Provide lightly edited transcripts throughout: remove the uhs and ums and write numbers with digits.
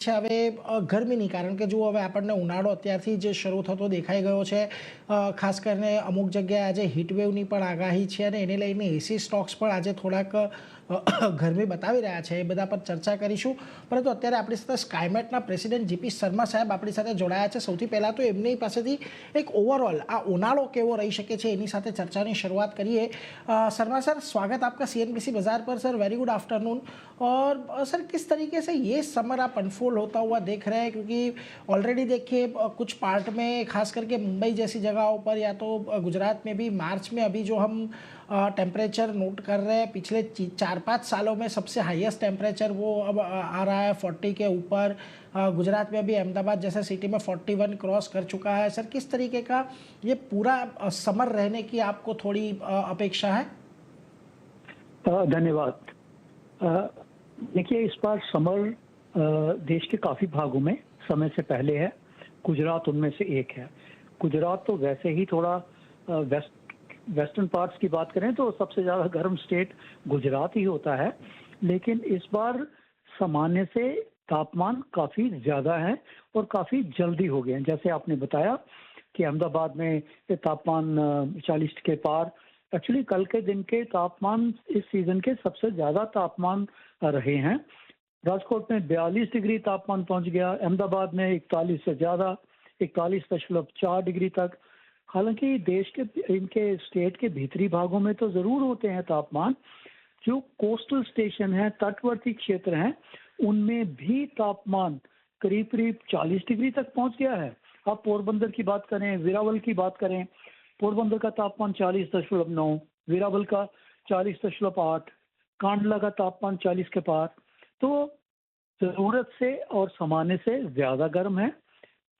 છે હવે ગરમીની કારણ કે જુઓ હવે આપણને ઉનાળો અત્યારથી જ શરૂ થતો દેખાઈ ગયો છે ખાસ કરીને અમુક જગ્યાએ આજે હીટવેવની પણ આગાહી છે અને એને લઈને એસી સ્ટોક્સ પણ આજે થોડાક ગરમી બતાવી રહ્યા છે એ બધા પર ચર્ચા કરીશું પરંતુ અત્યારે આપણી સાથે સ્કાયમેટના પ્રેસિડેન્ટ જીપી શર્મા સાહેબ આપણી સાથે જોડાયા છે સૌથી પહેલાં તો એમની પાસેથી એક ઓવરऑल આ ઉનાળો કેવો રહી શકે છે એની સાથે ચर्चाની शुरुआत करिए शर्मा सर स्वागत आपका सीएनबीसी बाजार पर सर वेरी गुड आफ्टरनून और सर किस तरीके से ये समर आप अनफोल्ड होता हुआ देख रहे हैं क्योंकि ऑलरेडी देखिए कुछ पार्ट में खास करके मुंबई जैसी जगहों पर या तो गुजरात में भी मार्च में अभी जो हम टेम्परेचर नोट कर रहे हैं पिछले 4-5 सालों में सबसे हाईएस्ट टेम्परेचर वो अब आ रहा है 40 के ऊपर गुजरात में भी अहमदाबाद जैसे सिटी में 41 क्रॉस कर चुका है सर किस तरीके का ये पूरा समर रहने की आपको थोड़ी अपेक्षा है। धन्यवाद। देखिए इस बार समर देश के काफ़ी भागों में समय से पहले है। गुजरात उनमें से एक है। गुजरात तो वैसे ही थोड़ा वेस्टर्न पार्ट्स की बात करें तो सबसे ज़्यादा गर्म स्टेट गुजरात ही होता है, लेकिन इस बार सामान्य से तापमान काफ़ी ज़्यादा है और काफ़ी जल्दी हो गए हैं। जैसे आपने बताया कि अहमदाबाद में तापमान 40 के पार, एक्चुअली कल के दिन के तापमान इस सीज़न के सबसे ज़्यादा तापमान रहे हैं। राजकोट में 42 डिग्री तापमान पहुंच गया, अहमदाबाद में 41 से ज़्यादा 41.4 डिग्री तक। हालांकि देश के इनके स्टेट के भीतरी भागों में तो ज़रूर होते हैं तापमान, जो कोस्टल स्टेशन है, तटवर्ती क्षेत्र हैं, उनमें भी तापमान करीब करीब 40 डिग्री तक पहुंच गया है। आप पोरबंदर की बात करें, वेरावल की बात करें, पोरबंदर का तापमान 40.9, वेरावल का 40.8, कांडला का तापमान 40 के पार। तो ज़रूरत से और सामान्य से ज़्यादा गर्म है।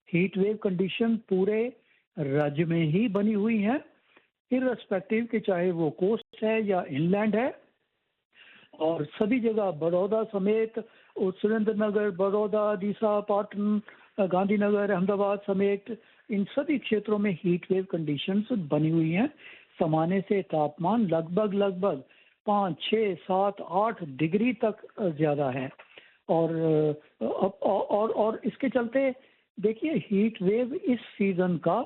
हीट वेव कंडीशन पूरे राज्य में ही बनी हुई है, इर्रेस्पेक्टिव कि चाहे वो कोस्ट है या इनलैंड है। और सभी जगह बड़ौदा समेत सुरेंद्रनगर, बड़ौदा, डीसा, पाटन, गांधीनगर, अहमदाबाद समेत इन सभी क्षेत्रों में हीट वेव कंडीशंस बनी हुई हैं। सामान्य से तापमान लगभग 5, 6, 7, 8 डिग्री तक ज़्यादा है। और इसके चलते देखिए हीट वेव इस सीज़न का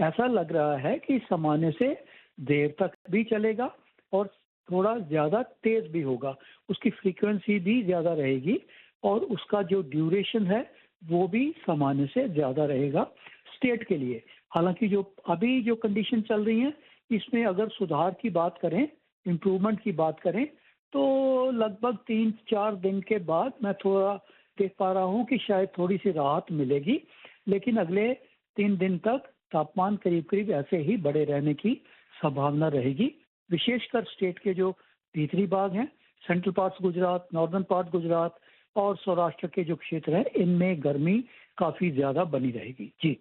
ऐसा लग रहा है कि सामान्य से देर तक भी चलेगा और थोड़ा ज़्यादा तेज़ भी होगा, उसकी फ्रीक्वेंसी भी ज़्यादा रहेगी और उसका जो ड्यूरेशन है वो भी सामान्य से ज़्यादा रहेगा स्टेट के लिए। हालांकि जो अभी जो कंडीशन चल रही है इसमें अगर सुधार की बात करें, इम्प्रूवमेंट की बात करें, तो लगभग 3-4 दिन के बाद मैं थोड़ा देख पा रहा हूँ कि शायद थोड़ी सी राहत मिलेगी, लेकिन अगले 3 दिन तक तापमान करीब करीब ऐसे ही बढ़े रहने की संभावना रहेगी। विशेषकर स्टेट के जो भीतरी भाग हैं, central parts Gujarat, northern part Gujarat और सौराष्ट्र के जो क्षेत्र हैं, इनमें गर्मी काफ़ी ज़्यादा बनी रहेगी। जी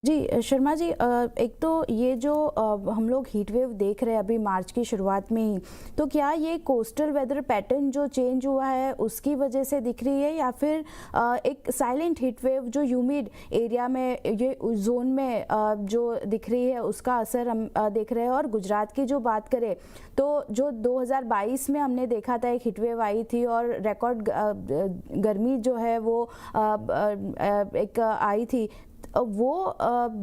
जी शर्मा जी, एक तो ये जो हम लोग हीट वेव देख रहे हैं अभी मार्च की शुरुआत में ही, तो क्या ये कोस्टल वेदर पैटर्न जो चेंज हुआ है उसकी वजह से दिख रही है या फिर एक साइलेंट हीट वेव जो ह्यूमिड एरिया में ये जोन में जो दिख रही है उसका असर हम देख रहे हैं। और गुजरात की जो बात करें तो जो 2022 में हमने देखा था एक हीट वेव आई थी और रिकॉर्ड गर्मी जो है वो एक आई थी, वो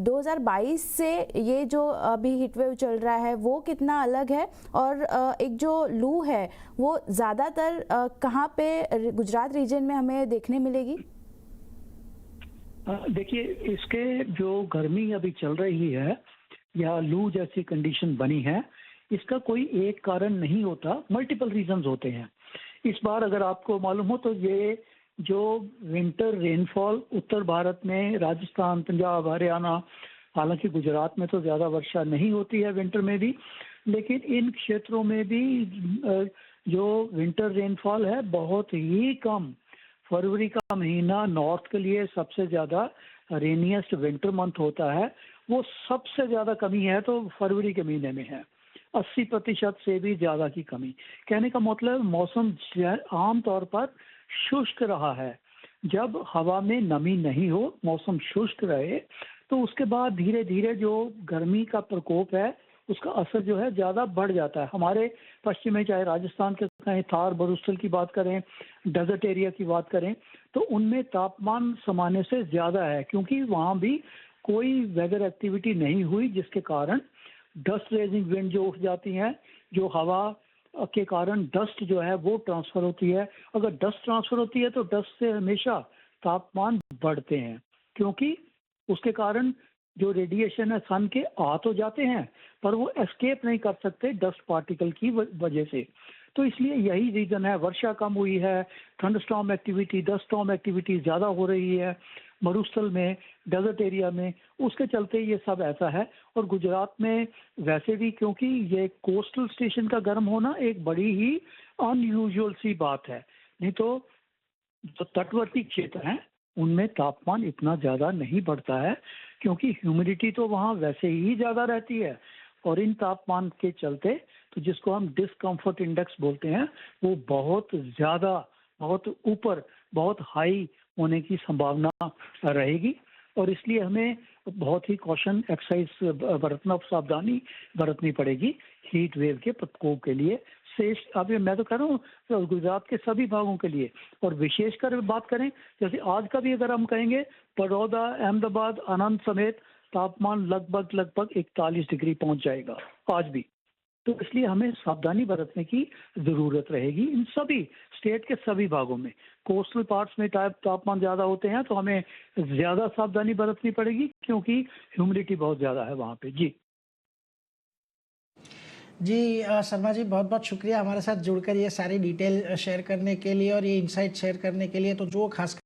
2022 से ये जो अभी हीट वेव चल रहा है वो कितना अलग है और एक जो लू है वो ज़्यादातर कहाँ पे गुजरात रीजन में हमें देखने मिलेगी? देखिए इसके जो गर्मी अभी चल रही है या लू जैसी कंडीशन बनी है, इसका कोई एक कारण नहीं होता, मल्टीपल रीजंस होते हैं। इस बार अगर आपको मालूम हो तो ये जो विंटर रेनफॉल उत्तर भारत में राजस्थान, पंजाब, हरियाणा, हालांकि गुजरात में तो ज़्यादा वर्षा नहीं होती है विंटर में भी, लेकिन इन क्षेत्रों में भी जो विंटर रेनफॉल है बहुत ही कम। फरवरी का महीना नॉर्थ के लिए सबसे ज़्यादा रेनिएस्ट विंटर मंथ होता है, वो सबसे ज़्यादा कमी है तो फरवरी के महीने में है, 80% से भी ज़्यादा की कमी। कहने का मतलब मौसम आमतौर पर शुष्क रहा है। जब हवा में नमी नहीं हो, मौसम शुष्क रहे, तो उसके बाद धीरे धीरे जो गर्मी का प्रकोप है उसका असर जो है ज़्यादा बढ़ जाता है। हमारे पश्चिम में चाहे राजस्थान के कहें, थार बरूस्तल की बात करें, डेजर्ट एरिया की बात करें, तो उनमें तापमान सामान्य से ज़्यादा है, क्योंकि वहाँ भी कोई वेदर एक्टिविटी नहीं हुई, जिसके कारण डस्ट रेजिंग विंड जो उठ जाती हैं, जो हवा के कारण डस्ट जो है वो ट्रांसफ़र होती है। अगर डस्ट ट्रांसफ़र होती है तो डस्ट से हमेशा तापमान बढ़ते हैं, क्योंकि उसके कारण जो रेडिएशन है सन के आ तो जाते हैं, पर वो एस्केप नहीं कर सकते डस्ट पार्टिकल की वजह से। तो इसलिए यही रीज़न है, वर्षा कम हुई है, thunderstorm activity, dust storm activity ज़्यादा हो रही है मरुस्थल में, डेजर्ट एरिया में, उसके चलते ये सब ऐसा है। और गुजरात में वैसे भी, क्योंकि ये कोस्टल स्टेशन का गर्म होना एक बड़ी ही अनयूजुअल सी बात है, नहीं तो जो तटवर्ती क्षेत्र हैं उनमें तापमान इतना ज़्यादा नहीं बढ़ता है, क्योंकि ह्यूमिडिटी तो वहाँ वैसे ही ज़्यादा रहती है। और इन तापमान के चलते, तो जिसको हम डिस्कम्फर्ट इंडेक्स बोलते हैं, वो बहुत ज़्यादा, बहुत ऊपर, बहुत हाई होने की संभावना रहेगी। और इसलिए हमें बहुत ही कॉशन एक्सरसाइज बरतना, सावधानी बरतनी पड़ेगी हीट वेव के प्रकोप के लिए। शेष अभी मैं तो कह रहा हूँ गुजरात के सभी भागों के लिए, और विशेषकर बात करें जैसे आज का भी अगर हम कहेंगे, बड़ौदा, अहमदाबाद, आनंद समेत तापमान लगभग 41 डिग्री पहुंच जाएगा आज भी। तो इसलिए हमें सावधानी बरतने की ज़रूरत रहेगी इन सभी स्टेट के सभी भागों में। कोस्टल पार्ट्स में तापमान ज़्यादा होते हैं तो हमें ज़्यादा सावधानी बरतनी पड़ेगी, क्योंकि ह्यूमिडिटी बहुत ज़्यादा है वहाँ पे। जी जी शर्मा जी, बहुत बहुत शुक्रिया हमारे साथ जुड़कर ये सारी डिटेल शेयर करने के लिए और ये इंसाइट शेयर करने के लिए। तो जो खास